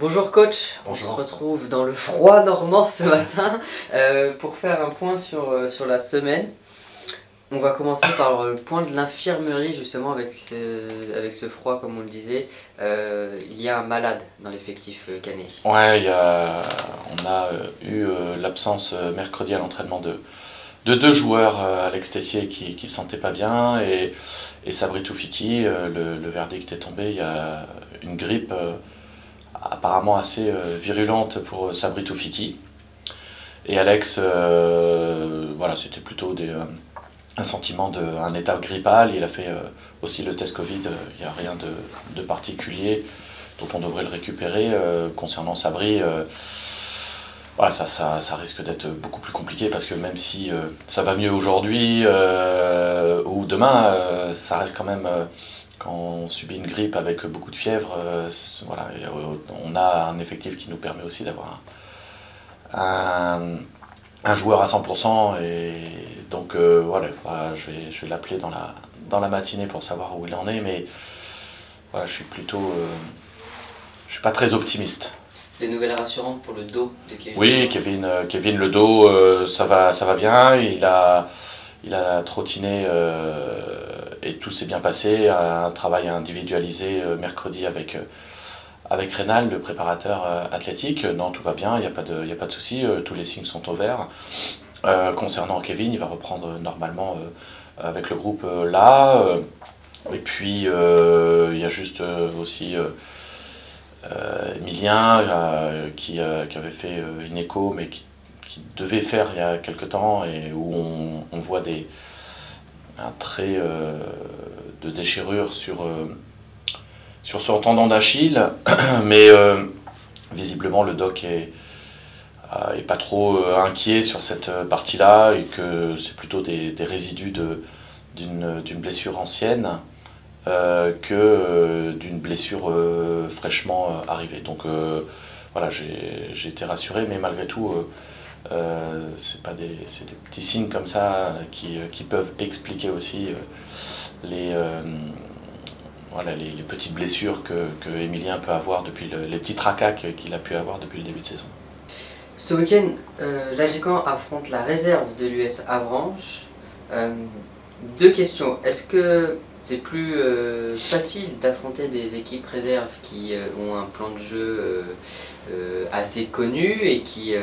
Bonjour coach, Bonjour. on se retrouve dans le froid normand ce matin pour faire un point sur la semaine. On va commencer par le point de l'infirmerie justement avec ce froid comme on le disait. Il y a un malade dans l'effectif canet. Ouais, on a eu l'absence mercredi à l'entraînement de deux joueurs, Alex Tessier qui ne se sentait pas bien et Sabri Toufiki. Le verdict est tombé, il y a une grippe apparemment assez virulente pour Sabri Toufiki. Et Alex, voilà, c'était plutôt un sentiment un état grippal. Il a fait aussi le test Covid, il n'y a rien de particulier. Donc on devrait le récupérer. Concernant Sabri, voilà, ça risque d'être beaucoup plus compliqué parce que même si ça va mieux aujourd'hui ou demain, ça reste quand même, quand on subit une grippe avec beaucoup de fièvre, voilà, on a un effectif qui nous permet aussi d'avoir un joueur à 100%. Et donc voilà, je vais l'appeler dans la matinée pour savoir où il en est. Mais voilà, je suis pas très optimiste. Des nouvelles rassurantes pour le dos de Kevin. Oui, Kevin le dos, ça va bien. Il a trottiné et tout s'est bien passé. Un travail individualisé mercredi avec Rénal, le préparateur athlétique. Non, tout va bien, il n'y a pas de souci, tous les signes sont au vert. Concernant Kevin, il va reprendre normalement avec le groupe là. Et puis il y a juste aussi Emilien qui avait fait une écho mais qui devait faire il y a quelque temps et où on voit un trait de déchirure sur son tendon d'Achille, mais visiblement le doc est pas trop inquiet sur cette partie-là et que c'est plutôt des résidus d'une blessure ancienne que d'une blessure fraîchement arrivée. Donc voilà, j'ai été rassuré, mais malgré tout, c'est des petits signes comme ça qui peuvent expliquer aussi voilà, les petites blessures que Emilien peut avoir depuis les petits tracas qu'il a pu avoir depuis le début de saison. Ce week-end, l'AGCAN affronte la réserve de l'US Avranches. Deux questions. Est-ce que c'est plus facile d'affronter des équipes réserves qui ont un plan de jeu assez connu et qui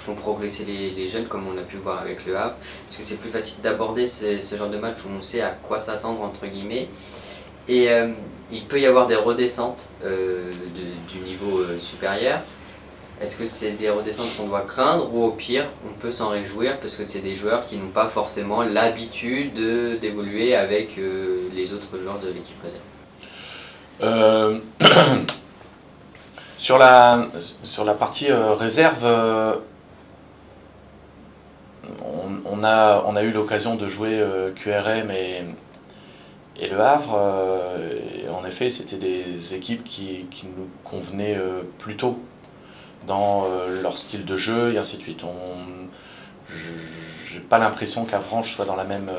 font progresser les jeunes comme on a pu voir avec le Havre? Est-ce que c'est plus facile d'aborder ce genre de match où on sait à quoi s'attendre entre guillemets? Et il peut y avoir des redescentes du niveau supérieur. Est-ce que c'est des redescentes qu'on doit craindre ou au pire on peut s'en réjouir parce que c'est des joueurs qui n'ont pas forcément l'habitude d'évoluer avec les autres joueurs de l'équipe réserve? Sur la partie réserve, on a eu l'occasion de jouer QRM et Le Havre, et en effet c'était des équipes qui nous convenaient plutôt dans leur style de jeu et ainsi de suite. J'ai pas l'impression qu'Avranches soit dans la même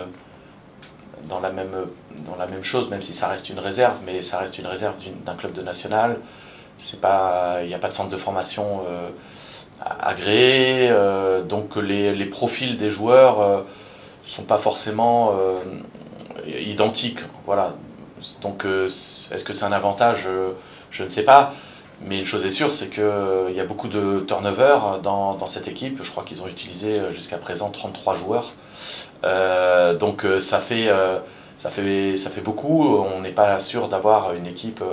chose, même si ça reste une réserve, mais ça reste une réserve d'un club de national. Il n'y a pas de centre de formation agréé, donc les profils des joueurs sont pas forcément identiques. Voilà. Donc est-ce que c'est un avantage? Je ne sais pas. Mais une chose est sûre, c'est qu'il y a beaucoup de turnover dans cette équipe. Je crois qu'ils ont utilisé jusqu'à présent 33 joueurs. Donc ça fait beaucoup. On n'est pas sûr d'avoir une équipe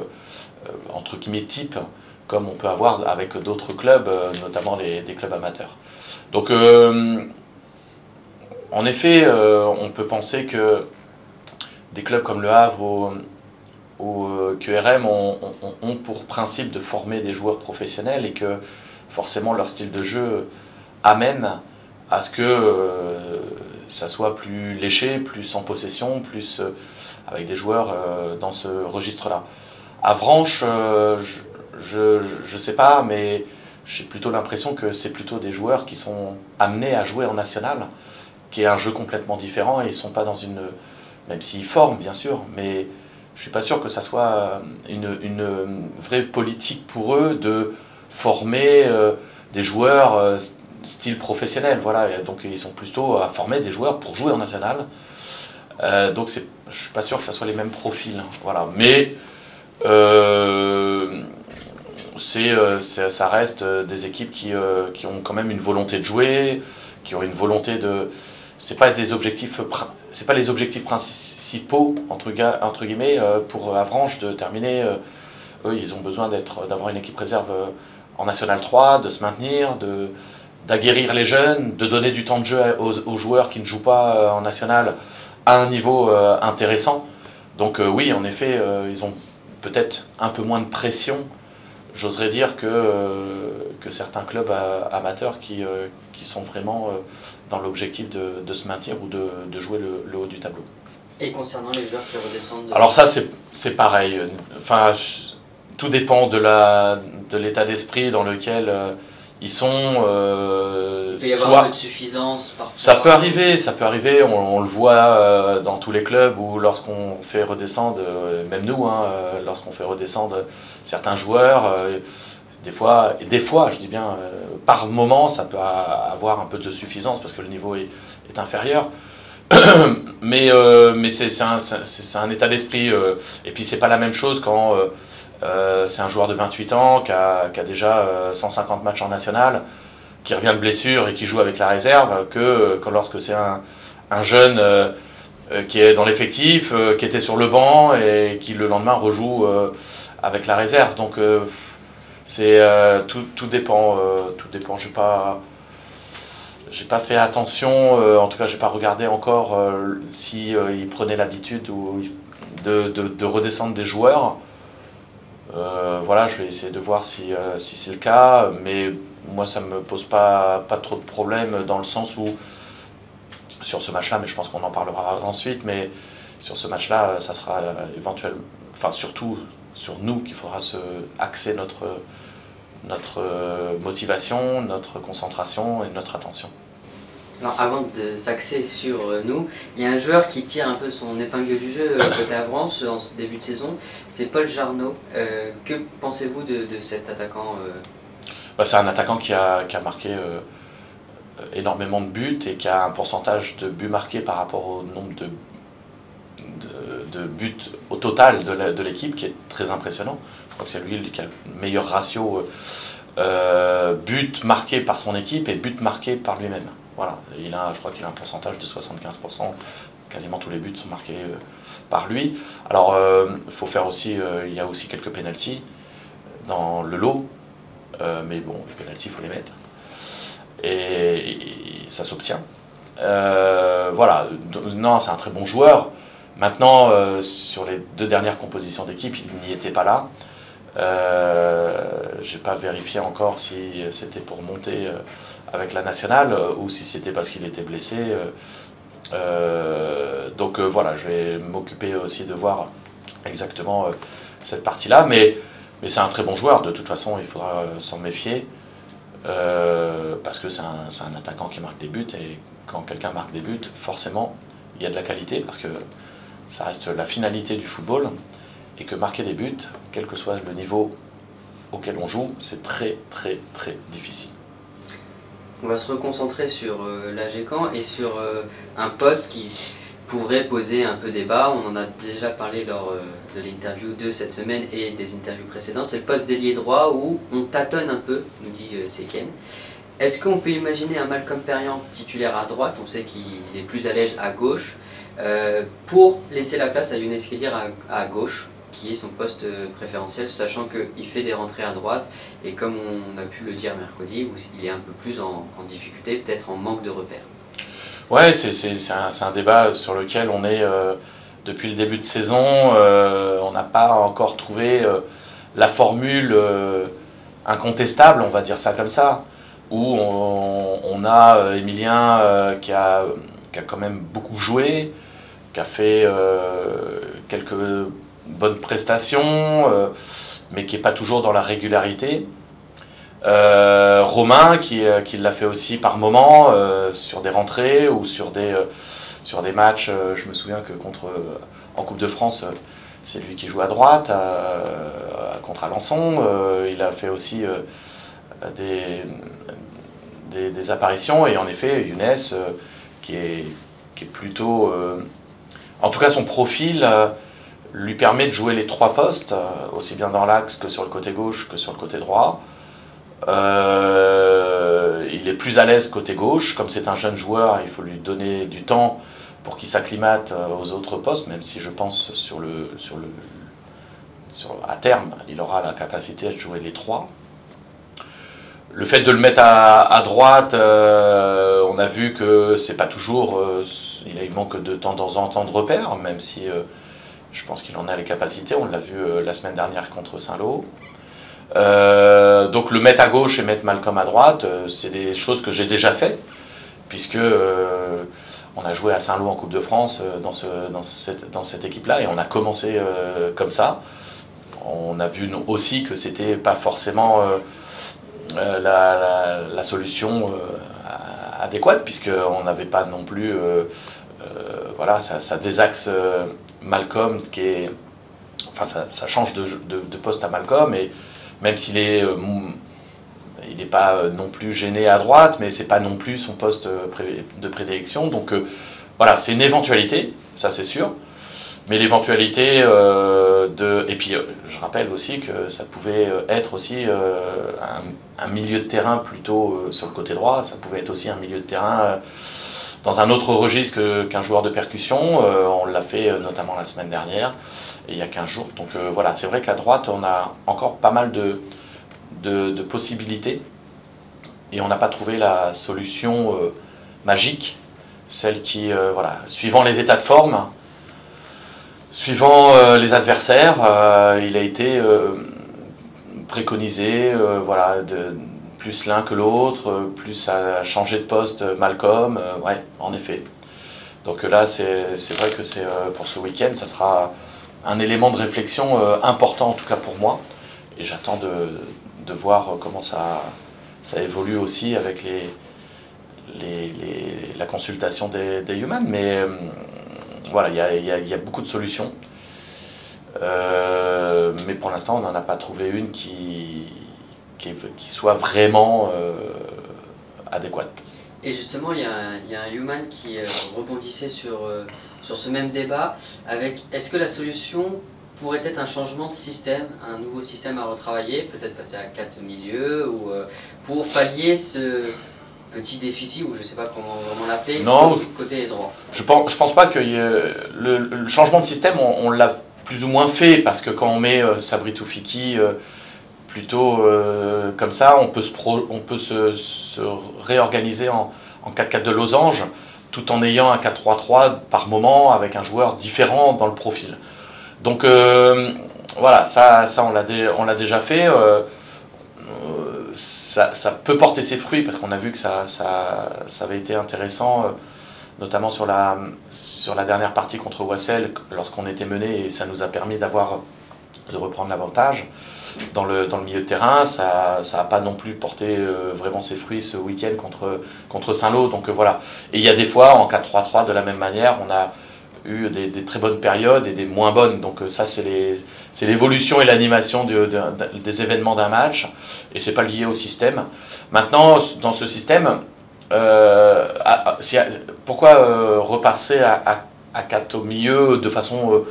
entre guillemets type comme on peut avoir avec d'autres clubs, notamment des clubs amateurs. Donc en effet, on peut penser que des clubs comme Le Havre ou QRM ont pour principe de former des joueurs professionnels et que forcément leur style de jeu amène à ce que ça soit plus léché, plus en possession, plus avec des joueurs dans ce registre-là. Avranches, je sais pas, mais j'ai plutôt l'impression que c'est plutôt des joueurs qui sont amenés à jouer en national, qui est un jeu complètement différent et ils sont pas dans une... Même s'ils forment bien sûr, mais je suis pas sûr que ça soit une vraie politique pour eux de former des joueurs style professionnel. Voilà. Et donc ils sont plutôt à former des joueurs pour jouer en national. Donc je suis pas sûr que ça soit les mêmes profils. Voilà. Mais ça reste des équipes qui ont quand même une volonté de jouer, qui ont une volonté de... C'est pas les objectifs principaux entre guillemets pour Avranches de terminer. Eux, ils ont besoin d'avoir une équipe réserve en National 3, de se maintenir, d'aguerrir les jeunes, de donner du temps de jeu aux joueurs qui ne jouent pas en National à un niveau intéressant. Donc oui, en effet, ils ont peut-être un peu moins de pression, j'oserais dire, que certains clubs amateurs qui sont vraiment dans l'objectif de se maintenir ou de jouer le haut du tableau. Et concernant les joueurs qui redescendent Alors ça, c'est pareil. Enfin, tout dépend de l'état d'esprit dans lequel ils sont. Il peut y avoir un peu de suffisance parfois. Ça peut arriver, on le voit dans tous les clubs où lorsqu'on fait redescendre, même nous, lorsqu'on fait redescendre certains joueurs, des fois, je dis bien, par moment, ça peut avoir un peu de suffisance parce que le niveau est inférieur. mais c'est un état d'esprit. Et puis c'est pas la même chose quand c'est un joueur de 28 ans qui a déjà 150 matchs en national, qui revient de blessure et qui joue avec la réserve, que lorsque c'est un jeune qui est dans l'effectif, qui était sur le banc et qui le lendemain rejoue avec la réserve. Donc tout dépend. Tout dépend. J'ai pas fait attention, en tout cas j'ai pas regardé encore si ils prenaient l'habitude de redescendre des joueurs. Voilà, je vais essayer de voir si c'est le cas, mais moi ça me pose pas trop de problème dans le sens où sur ce match-là, mais je pense qu'on en parlera ensuite, mais sur ce match-là, ça sera éventuellement, enfin surtout sur nous qu'il faudra axer notre motivation, notre concentration et notre attention. Alors avant de s'axer sur nous, il y a un joueur qui tire un peu son épingle du jeu côté Avranches en ce début de saison, c'est Paul Jarnot. Que pensez-vous de cet attaquant C'est un attaquant qui a marqué énormément de buts et qui a un pourcentage de buts marqués par rapport au nombre de buts au total de l'équipe qui est très impressionnant. Je crois que c'est lui qui a le meilleur ratio buts marqués par son équipe et buts marqués par lui-même. Voilà, je crois qu'il a un pourcentage de 75%, quasiment tous les buts sont marqués par lui. Alors, faut faire aussi, il y a aussi quelques pénaltys dans le lot, mais bon, les pénaltys, il faut les mettre. Et ça s'obtient. Voilà, non, c'est un très bon joueur. Maintenant, sur les 2 dernières compositions d'équipe, il n'y était pas là. J'ai pas vérifié encore si c'était pour monter avec la nationale ou si c'était parce qu'il était blessé. Donc voilà, je vais m'occuper aussi de voir exactement cette partie-là. Mais c'est un très bon joueur, de toute façon, il faudra s'en méfier. Parce que c'est un attaquant qui marque des buts, et quand quelqu'un marque des buts, forcément, il y a de la qualité, parce que ça reste la finalité du football, et que marquer des buts, quel que soit le niveau auquel on joue, c'est très très très difficile. On va se reconcentrer sur l'AG Caen et sur un poste qui pourrait poser un peu débat. On en a déjà parlé lors de l'interview de cette semaine et des interviews précédentes. C'est le poste d'ailier droit où on tâtonne un peu, nous dit Seken. Est-ce qu'on peut imaginer un Malcolm Perriand titulaire à droite, on sait qu'il est plus à l'aise à gauche, pour laisser la place à Younes Kedir à gauche, qui est son poste préférentiel, sachant qu'il fait des rentrées à droite, et comme on a pu le dire mercredi, il est un peu plus en difficulté, peut-être en manque de repères. Ouais, c'est un débat sur lequel on est depuis le début de saison. On n'a pas encore trouvé la formule incontestable, on va dire ça comme ça, où on a Emilien qui a quand même beaucoup joué, qui a fait quelques bonnes prestations, mais qui n'est pas toujours dans la régularité. Romain qui l'a fait aussi par moment sur des rentrées ou sur des matchs. Je me souviens que en Coupe de France, c'est lui qui joue à droite contre Alençon. Il a fait aussi des apparitions, et en effet Younes qui est plutôt... en tout cas son profil lui permet de jouer les 3 postes, aussi bien dans l'axe que sur le côté gauche que sur le côté droit. Il est plus à l'aise côté gauche, comme c'est un jeune joueur, il faut lui donner du temps pour qu'il s'acclimate aux autres postes, même si je pense à terme, il aura la capacité de jouer les 3. Le fait de le mettre à droite, on a vu que c'est pas toujours, il manque de temps en temps de repères, même si je pense qu'il en a les capacités, on l'a vu la semaine dernière contre Saint-Lô. Donc le mettre à gauche et mettre Malcolm à droite, c'est des choses que j'ai déjà fait, puisque on a joué à Saint-Lô en Coupe de France dans cette équipe-là, et on a commencé comme ça. On a vu aussi que c'était pas forcément la solution adéquate, puisqu'on n'avait pas non plus... voilà, ça désaxe Malcolm, qui est... Enfin, ça change de poste à Malcolm, et même s'il est... il n'est pas non plus gêné à droite, mais c'est pas non plus son poste de prédilection. Donc voilà, c'est une éventualité, ça c'est sûr. Mais l'éventualité et puis je rappelle aussi que ça pouvait être aussi un milieu de terrain plutôt sur le côté droit, ça pouvait être aussi un milieu de terrain dans un autre registre qu'un joueur de percussion. On l'a fait notamment la semaine dernière, et il y a 15 jours. Donc voilà, c'est vrai qu'à droite, on a encore pas mal de possibilités, et on n'a pas trouvé la solution magique, celle qui, voilà, suivant les états de forme, suivant les adversaires, il a été préconisé, voilà, plus l'un que l'autre, plus à changer de poste Malcolm, ouais, en effet. Donc là, c'est vrai que pour ce week-end, ça sera un élément de réflexion important, en tout cas pour moi, et j'attends de voir comment ça évolue aussi avec la consultation des Humans, mais voilà, il y a beaucoup de solutions, mais pour l'instant on n'en a pas trouvé une qui soit vraiment adéquate. Et justement, il y a un Human qui rebondissait sur ce même débat, avec est-ce que la solution pourrait être un changement de système, un nouveau système à retravailler, peut-être passer à 4 milieux, ou pour pallier ce petit déficit, ou je ne sais pas comment vraiment l'appeler, côté droit. Je pense pas que le changement de système, on l'a plus ou moins fait, parce que quand on met Sabri Toufiki plutôt comme ça, on peut se réorganiser en 4-4 de losange, tout en ayant un 4-3-3 par moment, avec un joueur différent dans le profil. Donc voilà, ça on l'a déjà fait. Ça peut porter ses fruits, parce qu'on a vu que ça avait été intéressant, notamment sur la dernière partie contre Wassel, lorsqu'on était mené, et ça nous a permis de reprendre l'avantage dans le milieu de terrain. Ça n'a pas non plus porté vraiment ses fruits ce week-end contre Saint-Lô. Donc voilà. Et il y a des fois, en 4-3-3, de la même manière, on a eu des très bonnes périodes et des moins bonnes. Donc ça, c'est l'évolution et l'animation des événements d'un match, et c'est pas lié au système. Maintenant, dans ce système, pourquoi repasser à 4 au milieu de façon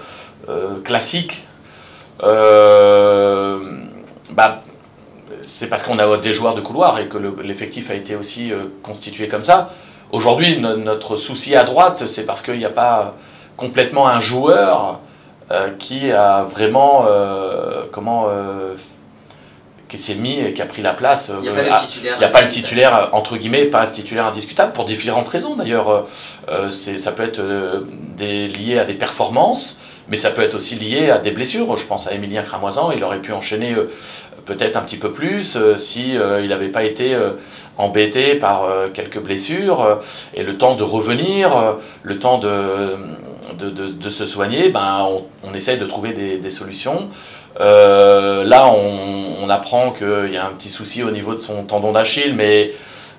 classique? C'est parce qu'on a des joueurs de couloir et que l'effectif a été aussi constitué comme ça. Aujourd'hui, notre souci à droite, c'est parce qu'il n'y a pas complètement un joueur qui a vraiment qui s'est mis et qui a pris la place. Il n'y a pas le titulaire. Il n'y a pas le titulaire, entre guillemets, pas le titulaire indiscutable, pour différentes raisons d'ailleurs. Ça peut être lié à des performances, mais ça peut être aussi lié à des blessures. Je pense à Émilien Cramoisan, il aurait pu enchaîner peut-être un petit peu plus si il n'avait pas été embêté par quelques blessures, et le temps de revenir, le temps de se soigner, ben, on essaie de trouver des solutions. Là, on apprend qu'il y a un petit souci au niveau de son tendon d'Achille, mais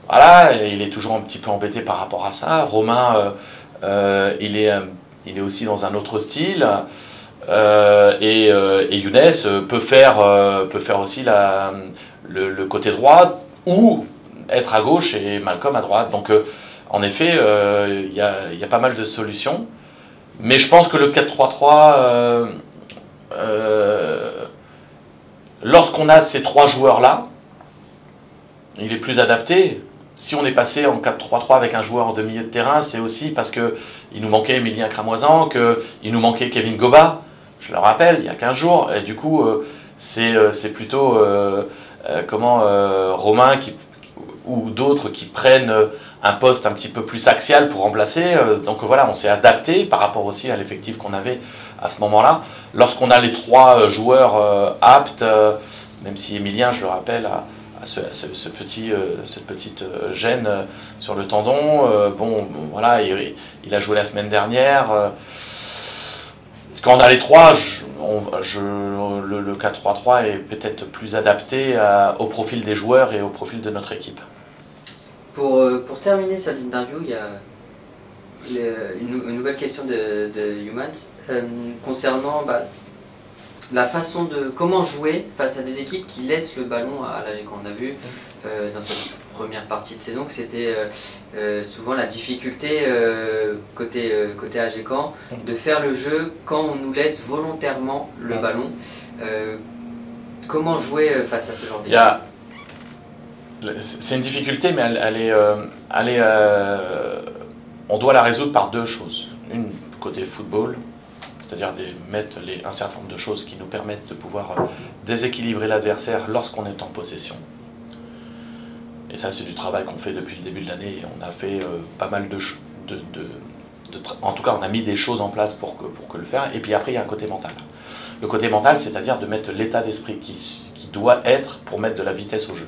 voilà, il est toujours un petit peu embêté par rapport à ça. Romain, il est aussi dans un autre style. Et Younes peut faire aussi le côté droit ou être à gauche et Malcolm à droite. Donc en effet, il y a pas mal de solutions. Mais je pense que le 4-3-3, lorsqu'on a ces trois joueurs-là, il est plus adapté. Si on est passé en 4-3-3 avec un joueur de milieu de terrain, c'est aussi parce qu'il nous manquait Emilien Cramoisan, qu'il nous manquait Kevin Goba, je le rappelle, il y a 15 jours. Et du coup, c'est plutôt Romain ou d'autres qui prennent un poste un petit peu plus axial pour remplacer. Donc voilà, on s'est adapté par rapport aussi à l'effectif qu'on avait à ce moment-là. Lorsqu'on a les trois joueurs aptes, même si Emilien, je le rappelle, cette petite gêne sur le tendon, voilà, il a joué la semaine dernière. Quand on a les trois, le 4-3-3 est peut-être plus adapté au profil des joueurs et au profil de notre équipe. Pour terminer cette interview, il y a une nouvelle question de Humans concernant la façon de comment jouer face à des équipes qui laissent le ballon à l'AGK. On a vu dans cette première partie de saison que c'était souvent la difficulté côté AGK de faire le jeu quand on nous laisse volontairement le ballon. Comment jouer face à ce genre d'équipe? C'est une difficulté, mais on doit la résoudre par deux choses. Une, côté football, c'est-à-dire mettre un certain nombre de choses qui nous permettent de pouvoir déséquilibrer l'adversaire lorsqu'on est en possession. Et ça, c'est du travail qu'on fait depuis le début de l'année. On a fait pas mal en tout cas, on a mis des choses en place pour que le faire. Et puis après, il y a un côté mental. Le côté mental, c'est-à-dire de mettre l'état d'esprit qui doit être pour mettre de la vitesse au jeu.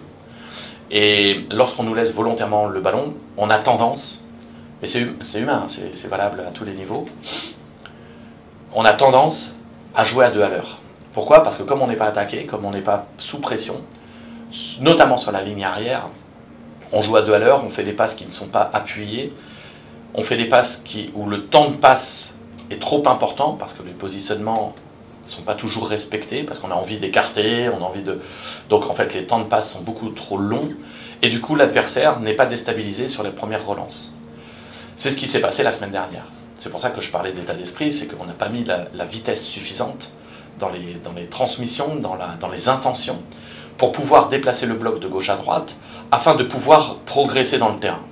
Et lorsqu'on nous laisse volontairement le ballon, on a tendance, mais c'est humain, c'est valable à tous les niveaux, on a tendance à jouer à 2 à l'heure. Pourquoi? Parce que comme on n'est pas attaqué, comme on n'est pas sous pression, notamment sur la ligne arrière, on joue à 2 à l'heure, on fait des passes qui ne sont pas appuyées, on fait des passes où le temps de passe est trop important, parce que les positionnements ne sont pas toujours respectés, parce qu'on a envie d'écarter, donc en fait les temps de passe sont beaucoup trop longs, et du coup l'adversaire n'est pas déstabilisé sur les premières relances. C'est ce qui s'est passé la semaine dernière. C'est pour ça que je parlais d'état d'esprit, c'est qu'on n'a pas mis la vitesse suffisante dans les transmissions, dans les intentions, pour pouvoir déplacer le bloc de gauche à droite, afin de pouvoir progresser dans le terrain.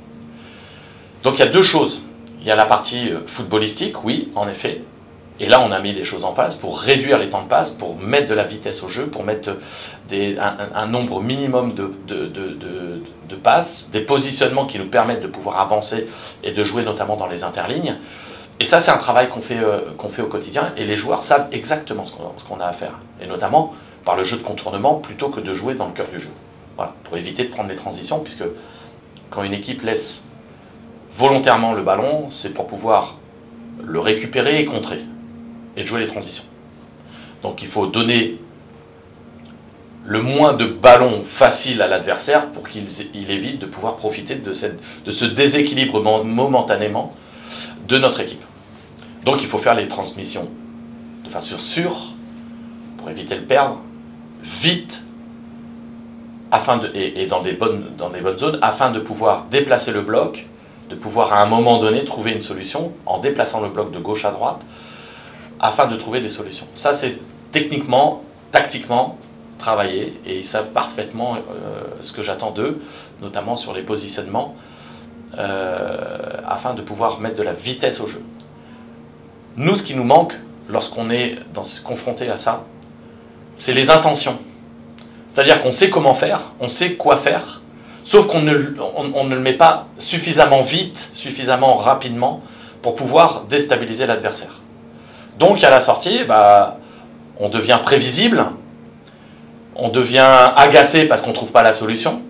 Donc il y a deux choses. Il y a la partie footballistique, oui, en effet, et là on a mis des choses en place pour réduire les temps de passe, pour mettre de la vitesse au jeu, pour mettre un nombre minimum de passes, des positionnements qui nous permettent de pouvoir avancer et de jouer notamment dans les interlignes. Et ça, c'est un travail qu'on fait au quotidien, et les joueurs savent exactement ce qu'on a à faire, et notamment par le jeu de contournement, plutôt que de jouer dans le cœur du jeu. Voilà, pour éviter de prendre les transitions, puisque quand une équipe laisse volontairement le ballon, c'est pour pouvoir le récupérer et contrer, et de jouer les transitions. Donc il faut donner le moins de ballons faciles à l'adversaire pour qu'il évite de pouvoir profiter de ce déséquilibre momentanément de notre équipe. Donc il faut faire les transmissions de façon sûre, pour éviter de le perdre, vite, et dans les bonnes zones, afin de pouvoir déplacer le bloc, de pouvoir à un moment donné trouver une solution en déplaçant le bloc de gauche à droite, afin de trouver des solutions. Ça, c'est techniquement, tactiquement travaillé, et ils savent parfaitement ce que j'attends d'eux, notamment sur les positionnements, afin de pouvoir mettre de la vitesse au jeu. Nous, ce qui nous manque lorsqu'on est confronté à ça, c'est les intentions. C'est-à-dire qu'on sait comment faire, on sait quoi faire, sauf qu'on ne le met pas suffisamment vite, suffisamment rapidement, pour pouvoir déstabiliser l'adversaire. Donc à la sortie, on devient prévisible, on devient agacé parce qu'on ne trouve pas la solution,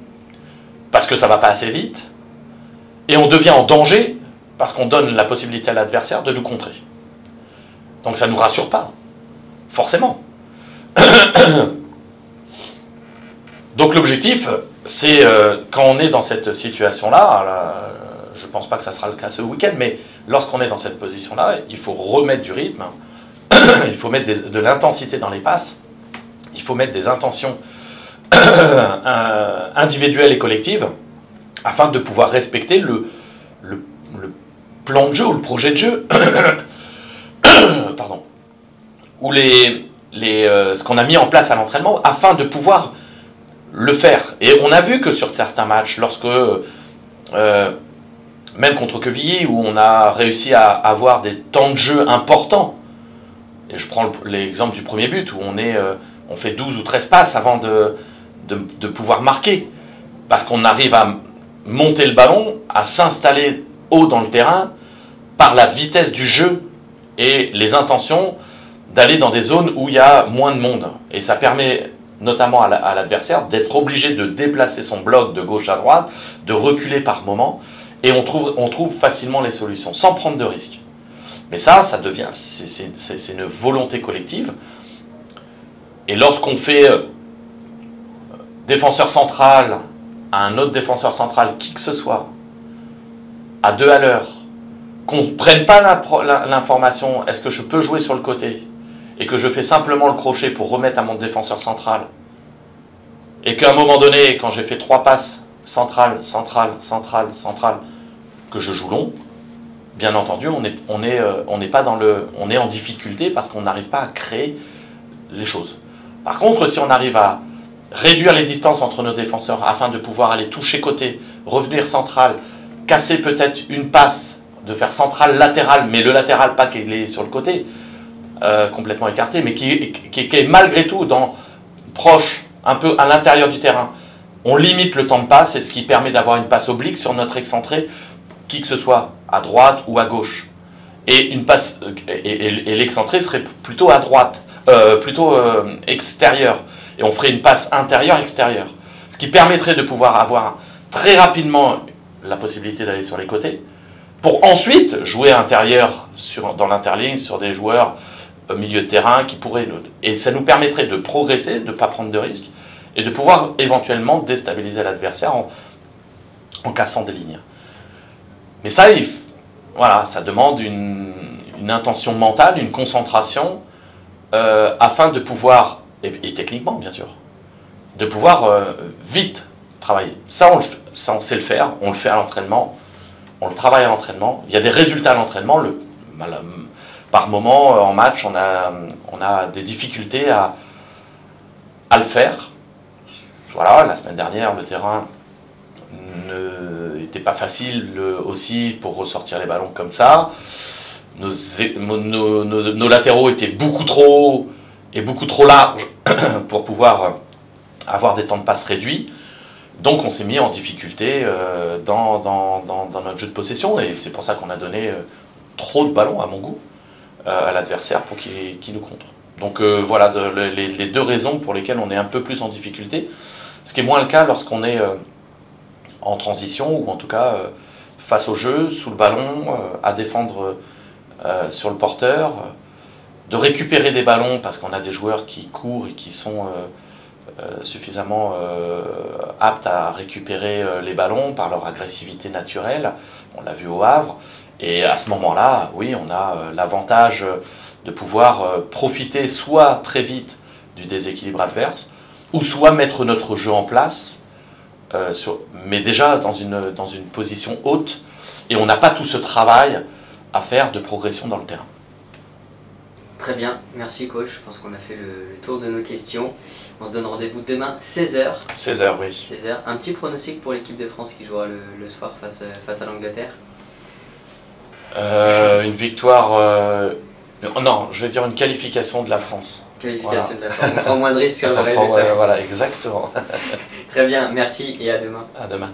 parce que ça ne va pas assez vite, et on devient en danger parce qu'on donne la possibilité à l'adversaire de nous contrer. Donc ça ne nous rassure pas, forcément. Donc l'objectif, c'est quand on est dans cette situation-là, je ne pense pas que ça sera le cas ce week-end, mais lorsqu'on est dans cette position-là, il faut remettre du rythme, il faut mettre de l'intensité dans les passes, il faut mettre des intentions individuelles et collectives, afin de pouvoir respecter le plan de jeu ou le projet de jeu, pardon, ou ce qu'on a mis en place à l'entraînement, afin de pouvoir le faire. Et on a vu que sur certains matchs, lorsque, même contre Quevilly, où on a réussi à avoir des temps de jeu importants, et je prends l'exemple du premier but, où on fait 12 ou 13 passes avant de pouvoir marquer, parce qu'on arrive à monter le ballon, à s'installer haut dans le terrain, par la vitesse du jeu et les intentions d'aller dans des zones où il y a moins de monde. Et ça permet notamment à l'adversaire d'être obligé de déplacer son bloc de gauche à droite, de reculer par moment, et on trouve facilement les solutions, sans prendre de risques. Mais ça devient, c'est une volonté collective. Et lorsqu'on fait défenseur central à un autre défenseur central, qui que ce soit, à 2 à l'heure, qu'on ne prenne pas l'information, est-ce que je peux jouer sur le côté, et que je fais simplement le crochet pour remettre à mon défenseur central, et qu'à un moment donné, quand j'ai fait 3 passes, centrale, centrale, centrale, centrale, que je joue long, bien entendu, on est en difficulté parce qu'on n'arrive pas à créer les choses. Par contre, si on arrive à réduire les distances entre nos défenseurs afin de pouvoir aller toucher côté, revenir central, casser peut-être une passe, de faire central latéral, mais le latéral pas qu'il est sur le côté, complètement écarté, mais qui est malgré tout proche, un peu à l'intérieur du terrain. On limite le temps de passe, et ce qui permet d'avoir une passe oblique sur notre excentré, qui que ce soit, à droite ou à gauche. Et l'excentré serait plutôt à droite, plutôt extérieur. Et on ferait une passe intérieure-extérieure. Ce qui permettrait de pouvoir avoir très rapidement la possibilité d'aller sur les côtés, pour ensuite jouer intérieur dans l'interligne sur des joueurs au milieu de terrain qui pourraient... Et ça nous permettrait de progresser, de ne pas prendre de risques, et de pouvoir éventuellement déstabiliser l'adversaire en cassant des lignes. Mais ça, voilà, ça demande une intention mentale, une concentration, afin de pouvoir, et techniquement bien sûr, de pouvoir vite travailler. Ça, on sait le faire, on le fait à l'entraînement, on le travaille à l'entraînement. Il y a des résultats à l'entraînement. Par moment, en match, on a des difficultés à le faire. Voilà, la semaine dernière, le terrain n'était pas facile aussi pour ressortir les ballons comme ça. Nos latéraux étaient beaucoup trop larges pour pouvoir avoir des temps de passe réduits. Donc on s'est mis en difficulté dans notre jeu de possession, et c'est pour ça qu'on a donné trop de ballons à mon goût à l'adversaire pour qu'il nous contre. Donc voilà les 2 raisons pour lesquelles on est un peu plus en difficulté, ce qui est moins le cas lorsqu'on est en transition, ou en tout cas face au jeu, sous le ballon, à défendre sur le porteur, de récupérer des ballons parce qu'on a des joueurs qui courent et qui sont suffisamment aptes à récupérer les ballons par leur agressivité naturelle. On l'a vu au Havre. Et à ce moment-là, oui, on a l'avantage de pouvoir profiter soit très vite du déséquilibre adverse, ou soit mettre notre jeu en place, mais déjà dans une position haute, et on n'a pas tout ce travail à faire de progression dans le terrain. Très bien, merci coach, je pense qu'on a fait le tour de nos questions. On se donne rendez-vous demain 16h. 16h, oui. 16h. Un petit pronostic pour l'équipe de France qui jouera le soir face à l'Angleterre. Une victoire... non, je vais dire une qualification de la France. Qualification voilà. de la France, on prend moins de risques sur le résultat. Voilà, exactement. Très bien, merci et à demain. À demain.